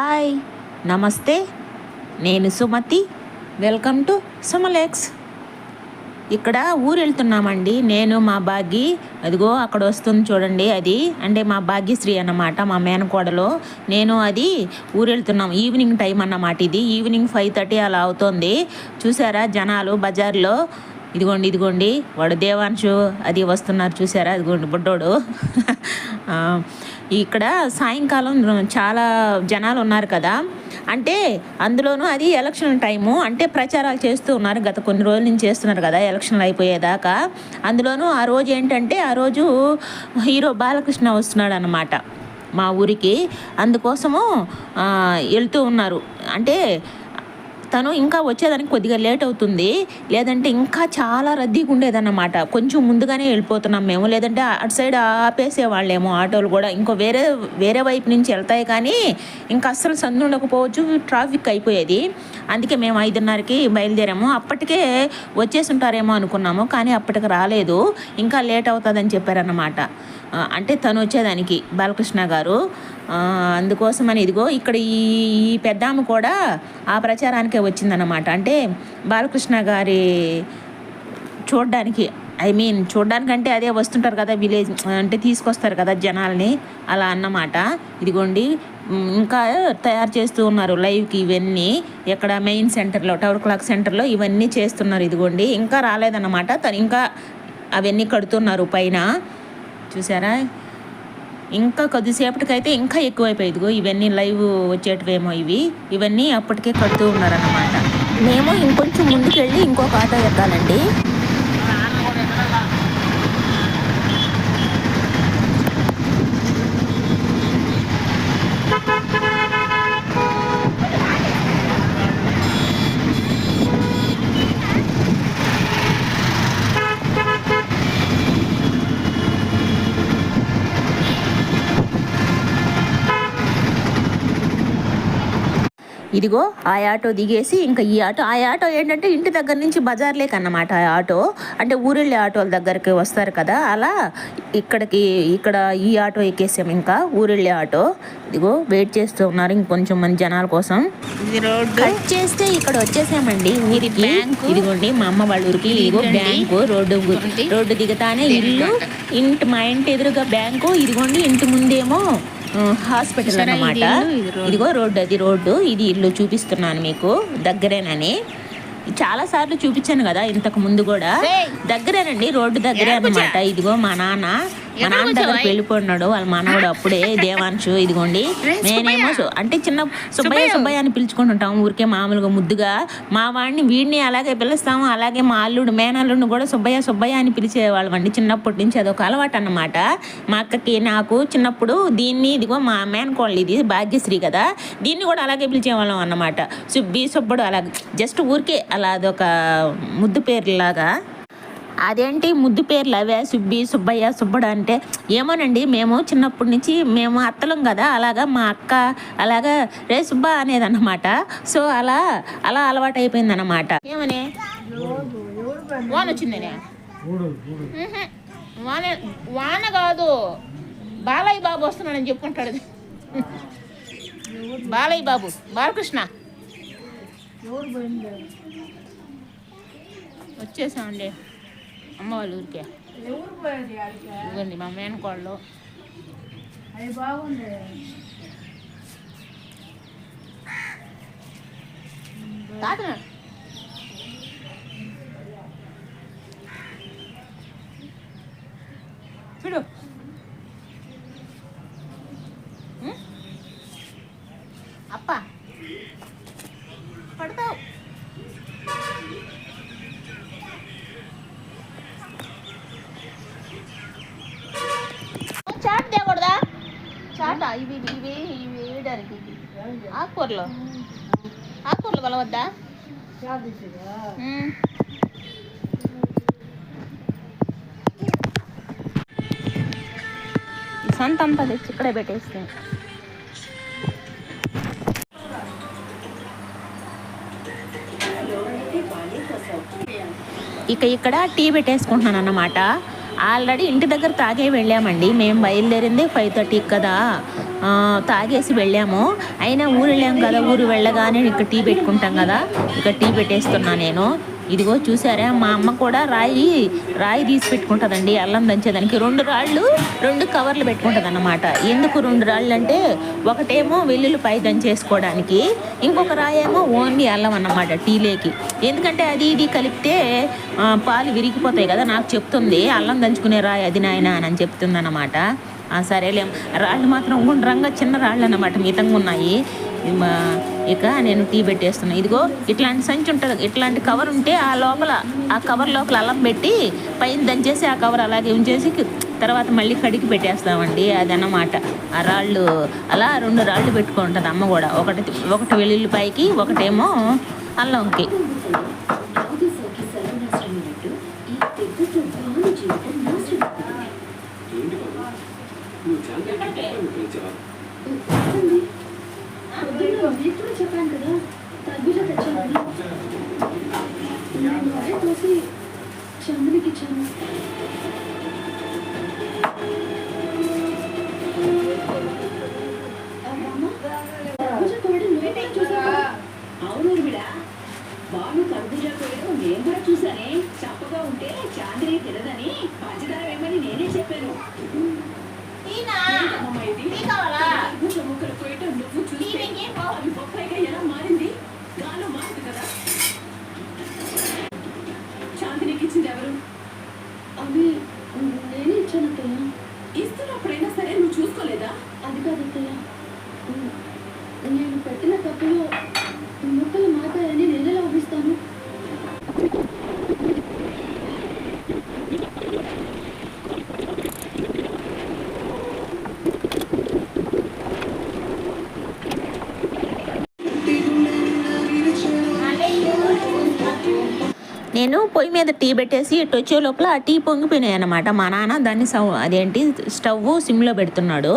Hi, నమస్తే. నేను Sumathi. Welcome to సుమలెక్స్. ఇక్కడ ఊరు వెళ్తున్నామండి. నేను మా భాగ్య. అదిగో అక్కడ వస్తుంది చూడండి. అది అంటే మా భాగ్యశ్రీ అన్నమాట, మా మేనకోడలో. నేను అది ఊరు వెళ్తున్నాం. ఈవినింగ్ టైం అన్నమాట. ఇది ఈవినింగ్ 5:30 అలా అవుతుంది. చూసారా జనాలు బజార్లో? ఇదిగోండి వాడు దేవాంశు అది వస్తున్నారు చూసారా? అదిగోండి బుడ్డోడు. ఇక్కడ సాయంకాలం చాలా జనాలు ఉన్నారు కదా. అంటే అందులోనూ అది ఎలక్షన్ టైము, అంటే ప్రచారాలు చేస్తూ ఉన్నారు. గత కొన్ని రోజుల నుంచి చేస్తున్నారు కదా ఎలక్షన్లు అయిపోయేదాకా. అందులోనూ ఆ రోజు ఏంటంటే ఆ రోజు హీరో బాలకృష్ణ వస్తున్నాడు అన్నమాట మా ఊరికి. అందుకోసము వెళ్తూ ఉన్నారు. అంటే తను ఇంకా వచ్చేదానికి కొద్దిగా లేట్ అవుతుంది, లేదంటే ఇంకా చాలా రద్దీగా ఉండేదన్నమాట. కొంచెం ముందుగానే వెళ్ళిపోతున్నాం మేము, లేదంటే అటు సైడ్ ఆపేసేవాళ్ళేమో ఆటోలు కూడా. ఇంకో వేరే వైపు నుంచి వెళ్తాయి కానీ ఇంకా అస్సలు సందు ఉండకపోవచ్చు, ట్రాఫిక్ అయిపోయేది. అందుకే మేము 5:30కి బయలుదేరాము. అప్పటికే వచ్చేసి ఉంటారేమో అనుకున్నాము, కానీ అప్పటికి రాలేదు. ఇంకా లేట్ అవుతుందని చెప్పారన్నమాట. అంటే తను వచ్చేదానికి బాలకృష్ణ గారు. అందుకోసమని ఇదిగో ఇక్కడ ఈ పెద్దామ కూడా ఆ ప్రచారానికే వచ్చిందన్నమాట. అంటే బాలకృష్ణ గారి చూడడానికంటే అదే వస్తుంటారు కదా విలేజ్, అంటే తీసుకొస్తారు కదా జనాల్ని, అలా అన్నమాట. ఇదిగోండి ఇంకా తయారు చేస్తూ ఉన్నారు లైవ్కి ఇవన్నీ. ఇక్కడ మెయిన్ సెంటర్లో, టవర్ క్లాక్ సెంటర్లో ఇవన్నీ చేస్తున్నారు. ఇదిగోండి ఇంకా రాలేదన్నమాట. తను ఇంకా అవన్నీ కడుతున్నారు పైన, చూసారా? ఇంకా కొద్దిసేపటికైతే ఇంకా ఎక్కువైపోయిందిగో. ఇవన్నీ లైవ్ వచ్చేటివేమో ఇవన్నీ అప్పటికే కడుతూ ఉన్నారన్నమాట. మేము ఇంకొంచెం ముందుకు వెళ్ళి ఇంకొక ఆటో ఎక్కాలండి. ఇదిగో ఆ ఆటో దిగేసి ఇంకా ఆ ఆటో ఏంటంటే ఇంటి దగ్గర నుంచి బజార్లేకి అన్నమాట. ఆ ఆటో అంటే ఊరెళ్ళే ఆటోల దగ్గరికి వస్తారు కదా, అలా ఇక్కడ ఈ ఆటో ఎక్కేసాం. ఇంకా ఊరెళ్ళే ఆటో. ఇదిగో వెయిట్ చేస్తూ ఉన్నారు ఇంకొంచెం మంది జనాల కోసం. కట్ చేస్తే ఇక్కడ వచ్చేసామండి ఊరికి. ఇదిగోండి మా అమ్మ వాళ్ళ ఊరికి. ఇదిగో బ్యాంకు, రోడ్డు దిగతానే ఇల్లు. మా ఇంటి ఎదురుగా బ్యాంకు. ఇదిగోండి ఇంటి ముందేమో హాస్పిటల్ అన్నమాట. ఇదిగో రోడ్డు ఇది ఇల్లు చూపిస్తున్నాను మీకు దగ్గరేనని. చాలా సార్లు చూపించాను కదా ఇంతకు ముందు కూడా. దగ్గరేనండి, రోడ్డు దగ్గరే అన్నమాట. ఇదిగో మా నాన్న దగ్గరికి వెళ్ళిపోయినాడు, వాళ్ళ మనవడు అప్పుడే దేవాంశు. ఇదిగోండి నేనేమో అంటే చిన్న సుబ్బయ్య అని పిలుచుకుంటుంటాము ఊరికే మామూలుగా ముద్దుగా. మా వీడిని అలాగే పిలుస్తాము. అలాగే మా మేనల్లుడిని కూడా సుబ్బయ్య అని పిలిచేవాళ్ళం అండి చిన్నప్పటి నుంచి. అదొక అలవాటు అన్నమాట మా అక్కకి నాకు. చిన్నప్పుడు ఇదిగో మా మేనకోళ్ళు, ఇది భాగ్యశ్రీ కదా, దీన్ని కూడా అలాగే పిలిచేవాళ్ళం అన్నమాట. సుబ్బుడు అలాగే జస్ట్ ఊరికే అలా, అదొక ముద్దు పేర్లాగా. అదేంటి ముద్దు పేర్లు అవే, సుబ్బయ్య సుబ్బడు అంటే ఏమోనండి. మేము చిన్నప్పటి నుంచి మేము అత్తలం కదా, అలాగా మా అక్క అలాగా రే సుబ్బా అనేది అన్నమాట. సో అలా అలవాటు అయిపోయింది అన్నమాట. ఏమని వాన వచ్చిందనే? వాన కాదు, బాలయ్య బాబు వస్తున్నాడని చెప్పుకుంటాడు. బాలయ్య బాబు, బాలకృష్ణ వచ్చేసామండి అమ్మ వాళ్ళ ఊరికే. ఇవ్వండి మా మేనకోళ్ళు. తాత చూడు, అప్ప పడతావు. చాట్ తేకూడదా? చాటా? ఇవి వేయడానికి ఆకుకూరలు కలవద్దా? సంత అంతా తెచ్చి ఇక్కడే పెట్టేస్తే. ఇక్కడ టీ పెట్టేసుకుంటున్నాను అన్నమాట. ఆల్రెడీ ఇంటి దగ్గర తాగే వెళ్ళామండి. మేము బయలుదేరింది 5:30 కదా. తాగేసి వెళ్ళాము. అయినా ఊరు వెళ్ళాము కదా, ఊరు వెళ్ళగానే ఇక్కడ టీ పెట్టుకుంటాం కదా, ఇక్కడ టీ పెట్టేస్తున్నా నేను. ఇదిగో చూసారా, మా అమ్మ కూడా రాయి తీసి పెట్టుకుంటుందండి అల్లం దంచేదానికి. 2 రాళ్ళు 2 కవర్లు పెట్టుకుంటుంది అన్నమాట. ఎందుకు 2 రాళ్ళు అంటే, ఒకటేమో వెల్లుల్లిపాయ దంచేసుకోవడానికి, ఇంకొక రాయేమో ఓన్లీ అల్లం అన్నమాట టీలేకి. ఎందుకంటే అది ఇది కలిపితే పాలు విరిగిపోతాయి కదా, నాకు చెప్తుంది అల్లం దంచుకునే రాయి అది నాయన అని చెప్తుంది అన్నమాట. సరేలేం, రాళ్ళు మాత్రం గుండ్రంగా చిన్న రాళ్ళు అన్నమాట, మితంగా ఉన్నాయి. ఇక నేను టీ పెట్టేస్తున్నాను. ఇదిగో ఇట్లాంటి సంచి ఉంటుంది, ఇట్లాంటి కవర్ ఉంటే ఆ కవర్ లోపల అల్లం పెట్టి పైన దంచేసి ఆ కవర్ అలాగే ఉంచేసి తర్వాత మళ్ళీ కడిగి పెట్టేస్తామండి. అదన్నమాట ఆ రాళ్ళు. అలా 2 రాళ్ళు పెట్టుకుంటుంది అమ్మ కూడా, ఒకటి వెల్లుల్లిపాయకి, ఒకటేమో అల్లంకి. చెప్పాను కదా, తర్బూజా తెచ్చాను, తోసి చంద్రునికి ఇచ్చాను. అవును బిడా, బాను కర్బూజా కోయడం నేను కూడా చూసానే. చప్పగా ఉంటే చాందిని తినదని పంచదార వేయమని నేనే చెప్పాను. ముక్కలు కోయటం నువ్వు చూస్తే అవి బొప్పాయిగా ఎలా మారింది, గాలో మారింది కదా. చాందినికి ఇచ్చింది ఎవరు? అవి నేనే ఇచ్చాను అత్తయ్య. ఇస్తున్నప్పుడైనా సరే నువ్వు చూసుకోలేదా? అది కాదు అత్తయ్య, నేను పెట్టిన కప్పులో ముక్కలు మాతాయని నేనెలా ఊహిస్తాను? నేను పొయ్యి మీద టీ పెట్టేసి ఇటు వచ్చే లోపల ఆ టీ పొంగిపోయినాయి అన్నమాట. మా నాన్న దాన్ని స్టవ్ సిమ్లో పెడుతున్నాడు.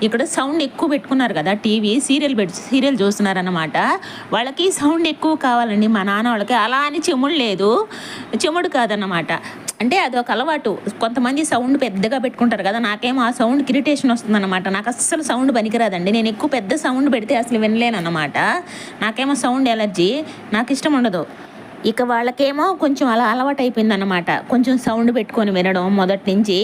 ఇక్కడ సౌండ్ ఎక్కువ పెట్టుకున్నారు కదా, టీవీ సీరియల్ చూస్తున్నారన్నమాట. వాళ్ళకి సౌండ్ ఎక్కువ కావాలండి మా నాన్న వాళ్ళకి. అలా అని చెముడు కాదన్నమాట, అంటే అదొక అలవాటు. కొంతమంది సౌండ్ పెద్దగా పెట్టుకుంటారు కదా, నాకేమో ఆ సౌండ్కి ఇరిటేషన్ వస్తుందన్నమాట. నాకు అస్సలు సౌండ్ పనికిరాదండి, నేను ఎక్కువ పెద్ద సౌండ్ పెడితే అసలు వినలేను అన్నమాట. నాకేమో సౌండ్ ఎలర్జీ, నాకు ఇష్టం ఉండదు. ఇక వాళ్ళకేమో కొంచెం అలా అలవాటు అయిపోయిందన్నమాట, కొంచెం సౌండ్ పెట్టుకొని వినడం మొదటి నుంచి.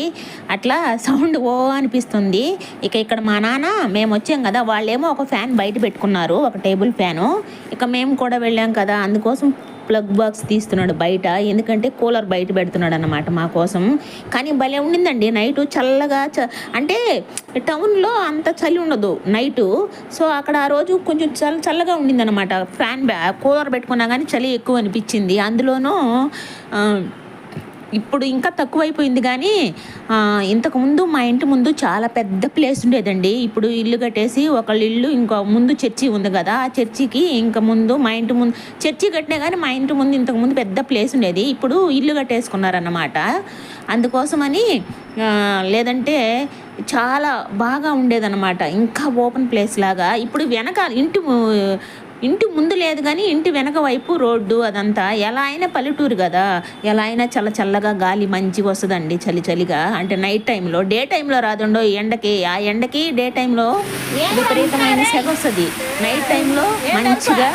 అట్లా సౌండ్ అనిపిస్తుంది. ఇక ఇక్కడ మా నాన్న మేము వచ్చాం కదా, వాళ్ళేమో ఒక ఫ్యాన్ బయట పెట్టుకున్నారు, ఒక టేబుల్ ఫ్యాను. ఇక మేము కూడా వెళ్ళాం కదా, అందుకోసం ప్లగ్ బాక్స్ తీస్తున్నాడు బయట, ఎందుకంటే కూలర్ బయట పెడుతున్నాడు అన్నమాట మా కోసం. కానీ భలే ఉండిందండి నైటు, చల్లగా. అంటే టౌన్లో అంత చలి ఉండదు నైటు, సో అక్కడ ఆ రోజు కొంచెం చల్లగా ఉండిందన్నమాట. కూలర్ పెట్టుకున్నా కానీ చలి ఎక్కువ అనిపించింది. అందులోనూ ఇప్పుడు ఇంకా తక్కువైపోయింది, కానీ ఇంతకుముందు మా ఇంటి ముందు చాలా పెద్ద ప్లేస్ ఉండేదండి. ఇప్పుడు ఇల్లు కట్టేసి ఒకళ్ళ ఇల్లు, ఇంకా ముందు చర్చి ఉంది కదా, ఆ చర్చికి ఇంకా ముందు మా ఇంటి ముందు చర్చి కట్టినా కానీ మా ఇంటి ముందు ఇంతకుముందు పెద్ద ప్లేస్ ఉండేది. ఇప్పుడు ఇల్లు కట్టేసుకున్నారన్నమాట. అందుకోసమని లేదంటే చాలా బాగా ఉండేదన్నమాట, ఇంకా ఓపెన్ ప్లేస్ లాగా. ఇప్పుడు వెనకాల ఇంటి ముందు లేదు కానీ ఇంటి వెనక వైపు రోడ్డు అదంతా. ఎలా అయినా పల్లెటూరు కదా, ఎలా అయినా చల్లగా గాలి మంచిగా వస్తుందండి చలిగా. అంటే నైట్ టైంలో, డే టైంలో రాదుండో ఎండకి డే టైంలో విపరీతమైన సెగ వస్తుంది. నైట్ టైంలో మంచిగా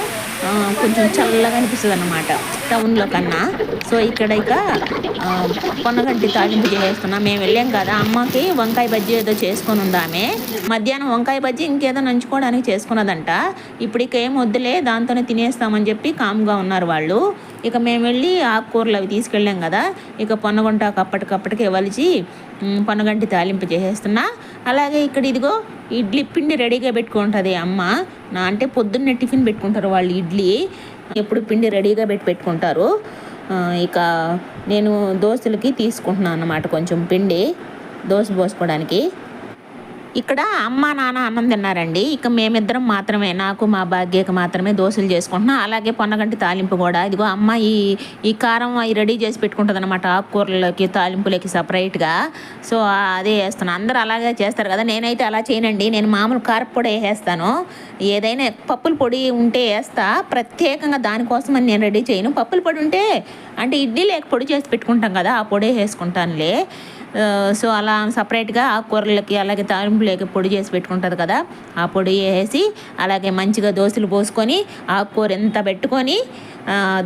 కొంచెం చల్లగా అనిపిస్తుంది అన్నమాట టౌన్లో కన్నా. సో ఇక్కడ ఇక పొన్నగంటి తాలింపు చేస్తున్నాం. మేము వెళ్ళాం కదా, అమ్మకి వంకాయ బజ్జీ ఏదో చేసుకొని ఉందామే. మధ్యాహ్నం వంకాయ బజ్జీ ఇంకేదో నంచుకోవడానికి చేసుకున్నదంట. ఇప్పుడు ఇక ఏం వద్దులే, దాంతోనే తినేస్తామని చెప్పి కామ్గా ఉన్నారు వాళ్ళు. ఇక మేము వెళ్ళి ఆకుకూరలు అవి తీసుకెళ్ళాం కదా, ఇక పొన్నగంటాకు అప్పటికప్పటికే వలిచి పొన్నగంటి తాలింపు చేసేస్తున్నా. అలాగే ఇక్కడ ఇదిగో ఇడ్లీ పిండి రెడీగా పెట్టుకుంటుంది అమ్మ. అంటే పొద్దున్నే టిఫిన్ పెట్టుకుంటారు వాళ్ళు, ఇడ్లీ ఎప్పుడు పిండి రెడీగా పెట్టుకుంటారు. ఇక నేను దోశలకి తీసుకుంటున్నాను అన్నమాట కొంచెం పిండి దోశ పోసుకోవడానికి. ఇక్కడ అమ్మ నాన్న అన్నం తిన్నారండి. ఇక మేమిద్దరం మాత్రమే, నాకు మా భాగ్యకి మాత్రమే దోశలు చేసుకుంటున్నాం. అలాగే పొన్నగంటి తాలింపు కూడా ఇదిగో అమ్మ ఈ కారం అవి రెడీ చేసి పెట్టుకుంటుంది అనమాట, ఆకుకూరలకి తాలింపులకి సపరేట్గా. సో అదే వేస్తున్నాను. అందరూ అలాగే చేస్తారు కదా, నేనైతే అలా చేయనండి. నేను మామూలు కారపొడి వేసేస్తాను. ఏదైనా పప్పుల పొడి ఉంటే వేస్తా, ప్రత్యేకంగా దానికోసం అని నేను రెడీ చేయను. పప్పుల పొడి ఉంటే అంటే ఇడ్లీ లేక పొడి చేసి పెట్టుకుంటాం కదా, ఆ పొడి వేసుకుంటానులే. సో అలా సపరేట్గా ఆకుకూరలకి అలాగే తాలింపులకి పొడి చేసి పెట్టుకుంటుంది కదా, ఆ పొడి వేసి అలాగే మంచిగా దోశలు పోసుకొని ఆకుకూర ఎంత పెట్టుకొని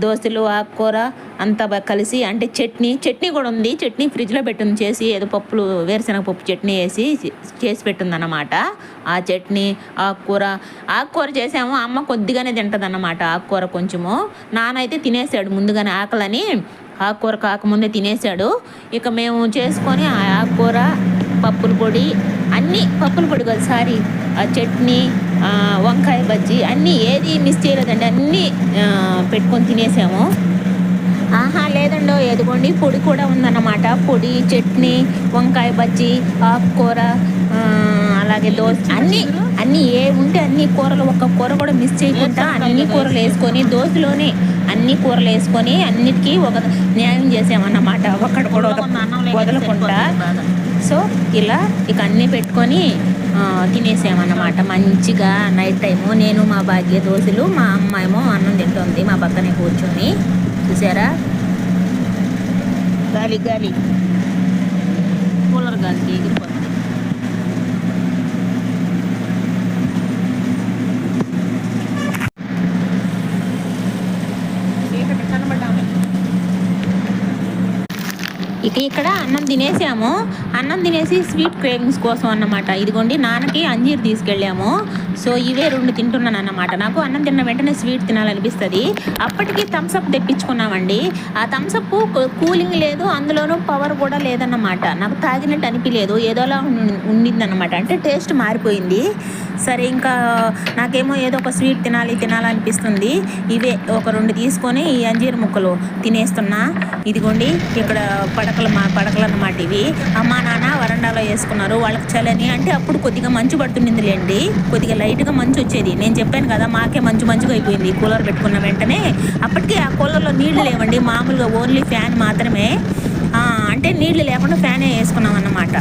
దోశలు ఆకుకూర అంతా కలిసి, అంటే చట్నీ కూడా ఉంది. చట్నీ ఫ్రిడ్జ్లో పెట్టింది చేసి, ఏదో పప్పులు వేరుశనగ పప్పు చట్నీ వేసి చేసి పెట్టింది అన్నమాట. ఆ చట్నీ ఆకుకూర చేసాము. అమ్మ కొద్దిగానే తింటుంది అన్నమాట ఆకుకూర కొంచెము. నాన్న అయితే తినేసాడు ముందుగానే ఆకలని, ఆకుకూర కాకముందే తినేసాడు. ఇక మేము చేసుకొని ఆ ఆకుకూర పప్పుల పొడి అన్నీ, పప్పుల పొడి కాదు సారీ, ఆ చట్నీ వంకాయ బజ్జీ అన్నీ ఏది మిస్ చేయలేదండి, అన్నీ పెట్టుకొని తినేసాము. లేదండో ఎదుగోండి పొడి కూడా ఉందన్నమాట. పొడి, చట్నీ, వంకాయ బజ్జీ, ఆకుకూర, అలాగే దోశ అన్నీ ఏ ఉంటే అన్ని కూరలు, ఒక్క కూర కూడా మిస్ చేయకుండా అన్ని కూరలు వేసుకొని దోశలోనే అన్ని కూరలు వేసుకొని అన్నిటికీ ఒక న్యాయం చేసామన్నమాట, ఒక్కటి కూడా వదలకుండా. సో ఇలా ఇక అన్నీ పెట్టుకొని తినేసామన్నమాట మంచిగా. నైట్ టైము నేను మా భాగ్య దోశలు, మా అమ్మ ఏమో అన్నం తింటుంది మా పక్కనే కూర్చొని. చూసారా గాలి కూలర్ గాలికి ఎగిరిపోతుంది. ఇక్కడ అన్నం తినేసాము. అన్నం తినేసి స్వీట్ క్రేవింగ్స్ కోసం అన్నమాట. ఇదిగోండి నాన్నకి అంజీర్ తీసుకెళ్ళాము. సో ఇవే 2 తింటున్నాను అన్నమాట. నాకు అన్నం తిన్న వెంటనే స్వీట్ తినాలనిపిస్తుంది. అప్పటికి థమ్స్అప్ తెప్పించుకున్నామండి. ఆ థమ్స్అప్ కూలింగ్ లేదు, అందులోనూ పవర్ కూడా లేదన్నమాట. నాకు తాగినట్టు అనిపించలేదు, ఏదోలా ఉండిందన్నమాట. అంటే టేస్ట్ మారిపోయింది. సరే ఇంకా నాకేమో ఏదో ఒక స్వీట్ తినాలనిపిస్తుంది. ఇవే ఒక 2 తీసుకొని ఈ అంజీర్ ముక్కలు తినేస్తున్నా. ఇదిగోండి ఇక్కడ పడకలు అన్నమాట ఇవి. అమ్మా నాన్న వరండాలో వేసుకున్నారు, వాళ్ళకి చలని. అంటే అప్పుడు కొద్దిగా మంచు పడుతుందిలేండి, కొద్దిగా లైట్గా మంచు వచ్చేది. నేను చెప్పాను కదా మాకే మంచుగా అయిపోయింది కూలర్ పెట్టుకున్న వెంటనే. అప్పటికే ఆ కూలర్లో నీళ్లు లేవండి, మామూలుగా ఓన్లీ ఫ్యాన్ మాత్రమే. అంటే నీళ్లు లేకుండా ఫ్యానే వేసుకున్నాం అన్నమాట.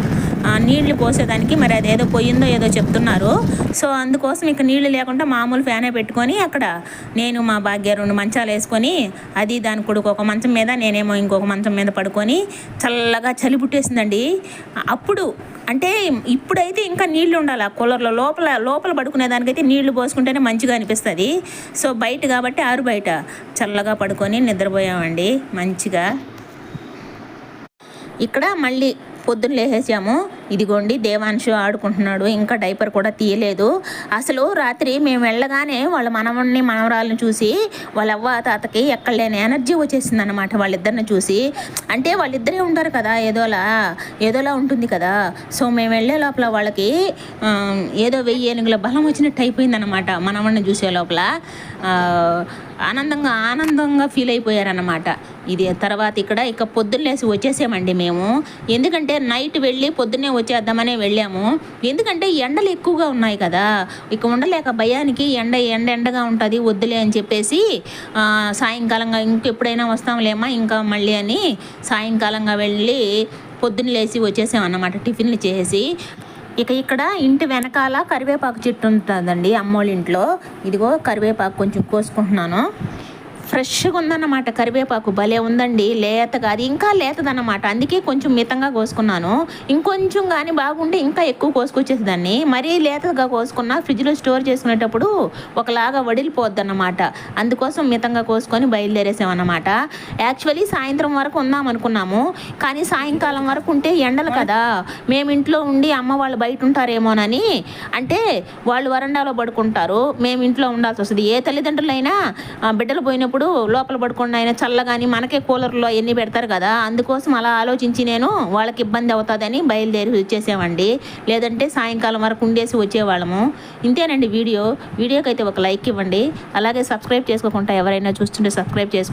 నీళ్లు పోసేదానికి మరి అదేదో పోయిందో ఏదో చెప్తున్నారు. సో అందుకోసం ఇక నీళ్లు లేకుండా మామూలు ఫ్యానే పెట్టుకొని అక్కడ నేను మా భాగ్య 2 మంచాలు వేసుకొని, అది దాని కొడుకు ఒక మంచం మీద, నేనేమో ఇంకొక మంచం మీద పడుకొని చల్లగా చలి పుట్టేసిందండి. అప్పుడు అంటే ఇప్పుడైతే ఇంకా నీళ్లు ఉండాలి ఆ కూలర్లో. లోపల పడుకునే దానికైతే నీళ్లు పోసుకుంటేనే మంచిగా అనిపిస్తుంది. సో బయట కాబట్టి బయట చల్లగా పడుకొని నిద్రపోయామండి మంచిగా. ఇక్కడ మళ్ళీ పొద్దున్న లేసేసాము. ఇదిగోండి దేవాంశు ఆడుకుంటున్నాడు, ఇంకా డైపర్ కూడా తీయలేదు. అసలు రాత్రి మేము వెళ్ళగానే వాళ్ళ మనవరాలను చూసి వాళ్ళ అవ్వ తాతకి ఎక్కడలేని ఎనర్జీ వచ్చేసింది అనమాట వాళ్ళిద్దరిని చూసి. అంటే వాళ్ళిద్దరే ఉంటారు కదా, ఏదోలా ఉంటుంది కదా. సో మేము వెళ్ళే లోపల వాళ్ళకి ఏదో 1000 ఏనుగుల బలం వచ్చినట్టు అయిపోయింది అనమాట. మనవడిని చూసే లోపల ఆనందంగా ఫీల్ అయిపోయారన్నమాట. ఇది తర్వాత ఇక పొద్దున్నేసి వచ్చేసామండి మేము. ఎందుకంటే నైట్ వెళ్ళి పొద్దున్నే వచ్చేద్దామనే వెళ్ళాము. ఎందుకంటే ఎండలు ఎక్కువగా ఉన్నాయి కదా, ఇక ఉండలేక భయానికి ఎండగా ఉంటుంది వద్దులే అని చెప్పేసి సాయంకాలంగా ఇంకెప్పుడైనా వస్తాంలేమా ఇంకా మళ్ళీ అని సాయంకాలంగా వెళ్ళి పొద్దున్న లేచి వచ్చేసామన్నమాట టిఫిన్లు చేసి. ఇక్కడ ఇంటి వెనకాల కరివేపాకు చెట్టు ఉంటుందండి అమ్మోళ్ళ ఇంట్లో. ఇదిగో కరివేపాకు కొంచెం కోసుకుంటున్నాను. ఫ్రెష్గా ఉందన్నమాట కరివేపాకు, భలే ఉందండి. లేతగా, అది ఇంకా లేతదన్నమాట, అందుకే కొంచెం మితంగా కోసుకున్నాను. ఇంకొంచెం కానీ బాగుంటే ఇంకా ఎక్కువ కోసుకొచ్చేసేదాన్ని. మరీ లేతగా కోసుకున్నా ఫ్రిడ్జ్లో స్టోర్ చేసుకునేటప్పుడు ఒకలాగా వడిలిపోద్ది అన్నమాట. అందుకోసం మితంగా కోసుకొని బయలుదేరేసామన్నమాట. యాక్చువల్లీ సాయంత్రం వరకు ఉందాం అనుకున్నాము, కానీ సాయంకాలం వరకు ఉంటే ఎండలు కదా, మేము ఇంట్లో ఉండి అమ్మ వాళ్ళు బయట ఉంటారేమోనని. అంటే వాళ్ళు వరండాలో పడుకుంటారు, మేము ఇంట్లో ఉండాల్సి వస్తుంది. ఏ తల్లిదండ్రులైనా బిడ్డలు పోయినప్పుడు లోపల పడుకుండా అయినా చల్లగాని మనకే కూలర్లో ఎన్ని పెడతారు కదా, అందుకోసం అలా ఆలోచించి నేను వాళ్ళకి ఇబ్బంది అవుతుందని బయలుదేరి వచ్చేసామండి. లేదంటే సాయంకాలం వరకు ఉండేసి వచ్చేవాళ్ళము. ఇంతేనండి వీడియోకి అయితే ఒక లైక్ ఇవ్వండి. అలాగే సబ్స్క్రైబ్ చేసుకోకుండా ఎవరైనా చూస్తుంటే సబ్స్క్రైబ్ చేసుకోండి.